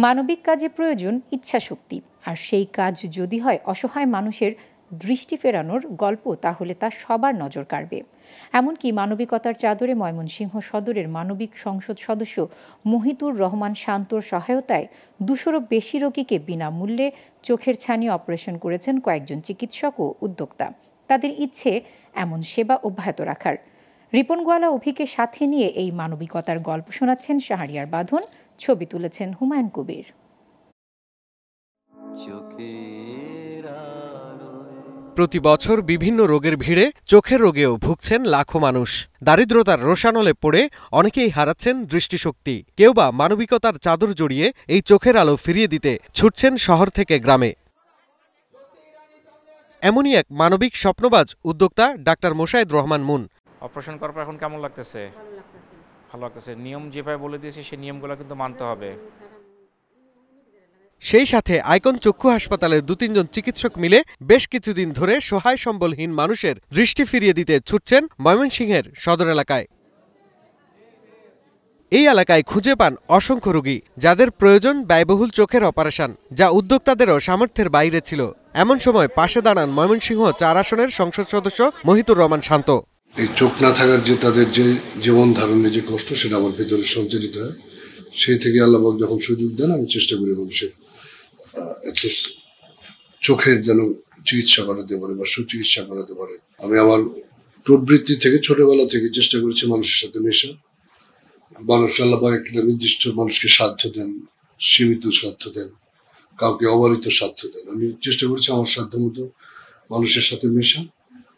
মানবিক কাজে প্রয়োজন ইচ্ছাশক্তি, আর সেই কাজ যদি হয় অসহায় মানুষের দৃষ্টি ফেরানোর গল্প, তাহলে তা সবার নজর কাড়বে। এমনকি মানবিকতার চাদরে ময়মনসিংহ সদরের মানবিক সংসদ সদস্য মহিতুর রহমান শান্তর সহায়তায় ২০০-রও বেশি রোগীকে বিনামূল্যে চোখের ছানি অপারেশন করেছেন কয়েকজন চিকিৎসক ও উদ্যোক্তা। তাদের ইচ্ছে এমন সেবা অব্যাহত রাখার। রিপন গোয়ালা অভিকে সাথে নিয়ে এই মানবিকতার গল্প শোনাচ্ছেন শাহরিয়ার বাঁধন, ছবি তুলেছেন হুমায়ুন কবির। প্রতি বছর বিভিন্ন রোগের ভিড়ে চোখের রোগেও ভুগছেন লাখো মানুষ। দারিদ্রতার রোষানলে পড়ে অনেকেই হারাচ্ছেন দৃষ্টিশক্তি। কেউ বা মানবিকতার চাদর জড়িয়ে এই চোখের আলো ফিরিয়ে দিতে ছুটছেন শহর থেকে গ্রামে। এমনই এক মানবিক স্বপ্নবাজ উদ্যোক্তা ডাক্তার মোশায়েদ রহমান মুন। অপারেশন করার পর এখন কেমন লাগতেছে? ভালো লাগতেছে। নিয়ম যেভাবে বলে দিয়েছে সেই নিয়মগুলো কিন্তু মানতে হবে। সেই সাথে আইকন চক্ষু হাসপাতালের ২-৩ জন চিকিৎসক মিলে বেশ কিছুদিন ধরে সহায় সম্বলহীন মানুষের দৃষ্টি ফিরিয়ে দিতে ছুটছেন ময়মনসিংহের সদর এলাকায়। এই এলাকায় খুঁজে পান অসংখ্য রোগী যাদের প্রয়োজন ব্যয়বহুল চোখের অপারেশন, যা উদ্যোক্তাদেরও সামর্থ্যের বাইরে ছিল। এমন সময় পাশে দাঁড়ান ময়মনসিংহ ৪ আসনের সংসদ সদস্য মহিতুর রহমান শান্ত। এই চোখ না থাকার যে তাদের যে জীবন ধারণের যে কষ্ট, সেটা আমার ভেতরে সঞ্চালিত হয়। সেই থেকে আল্লাহ যখন সুযোগ দেন, আমি চেষ্টা করি মানুষের চোখের যেন চিকিৎসা করাতে পারে বা সুচিকিৎসা করাতে পারে। আমি আমার প্রবৃত্তি থেকে ছোটবেলা থেকে চেষ্টা করেছি মানুষের সাথে মেশা। মানুষ আল্লাহ একটা নির্দিষ্ট মানুষকে সাধ্য দেন, সীমিত সাধ্য দেন, কাউকে অবারিত সাধ্য দেন। আমি চেষ্টা করেছি আমার সাধ্য মতো মানুষের সাথে মেশা।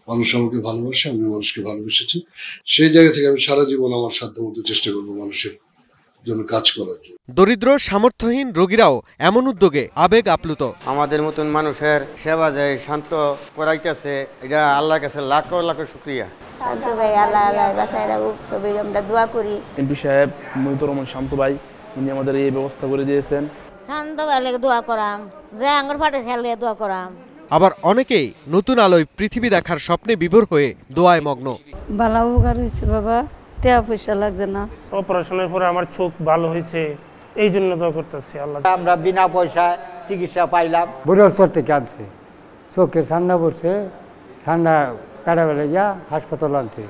মানুষ আমাকে ভালোবাসে, আমি মানুষকে ভালোবেসেছি। সেই জায়গা থেকে আমি সারা জীবন আমার সাধ্য মতো চেষ্টা করবো মানুষের জন্য কাজ করার জন্য। দরিদ্র সামর্থ্যহীন রোগীরাও এমন উদ্যোগে আবেগ আপ্লুত। আমাদের মতন মানুষের সেবা যায় শান্ত করাইতেছে, এটা আল্লাহর কাছে লাখো লাখো শুকরিয়া। এমপি সাহেব মহিতুর রহমান শান্ত ভাই, উনি আমাদের এই ব্যবস্থা করে দিয়েছেন। শান্ত ভাইলে দোয়া করাম, যে আঙ্গুর ফাটে ছেলে দোয়া করাম। আবার অনেকেই নতুন আলোয় পৃথিবী দেখার স্বপ্নে বিভোর হয়ে দোয়ায় মগ্ন। ভালো উপকার হয়েছে বাবা, টাকা পয়সা লাগছে না। অপারেশনের পরে আমার চোখ ভালো হয়েছে, এই জন্য দোয়া করতেছি আল্লাহ। আমরা বিনা পয়সায় চিকিৎসা পাইলাম। বুড়োচর থেকে আনছে, চোখে ঠান্ডা পড়ছে, ঠান্ডা কাটাবেলা গিয়া হাসপাতাল আনছে।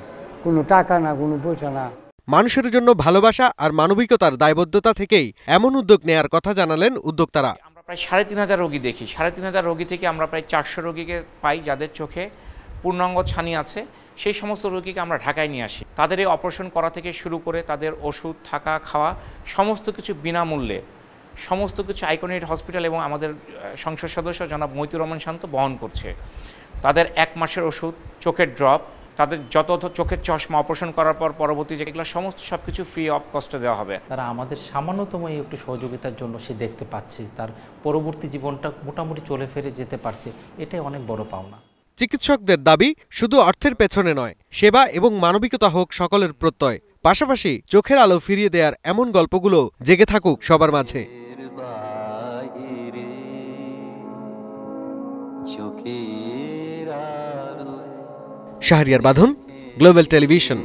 কোনো টাকা না, কোনো পয়সা না। মানুষের জন্য ভালোবাসা আর মানবিকতার দায়বদ্ধতা থেকেই এমন উদ্যোগ নেয়ার কথা জানালেন উদ্যোক্তারা। আমরা প্রায় ৩৫০০ রোগী দেখি। ৩৫০০ রোগী থেকে আমরা প্রায় ৪০০ রোগীকে পাই যাদের চোখে পূর্ণাঙ্গ ছানি আছে। সেই সমস্ত রোগীকে আমরা ঢাকায় নিয়ে আসি। তাদের এই অপারেশন করা থেকে শুরু করে তাদের ওষুধ, থাকা, খাওয়া সমস্ত কিছু বিনামূল্যে, সমস্ত কিছু আইকনিক হসপিটাল এবং আমাদের সংসদ সদস্য জনাব মহিতুর রহমান শান্ত বহন করছে। তাদের ১ মাসের ওষুধ, চোখের ড্রপ, তাদের যত চোখের চশমা অপারেশন করার পর পরবর্তী যেগুলো সমস্ত সব কিছু ফ্রি অফ কস্টে দেওয়া হবে। তারা আমাদের সামান্যতম একটু সহযোগিতার জন্য সে দেখতে পাচ্ছে, তার পরবর্তী জীবনটা মোটামুটি চলে ফিরে যেতে পারছে, এটাই অনেক বড় পাওনা। চিকিৎসকদের দাবি শুধু অর্থের পেছনে নয়, সেবা এবং মানবিকতা হোক সকলের প্রত্যয়। পাশাপাশি চোখের আলো ফিরিয়ে দেওয়ার এমন গল্পগুলো জেগে থাকুক সবার মাঝে। শাহরিয়ার বাঁধন, গ্লোবাল টেলিভিশন।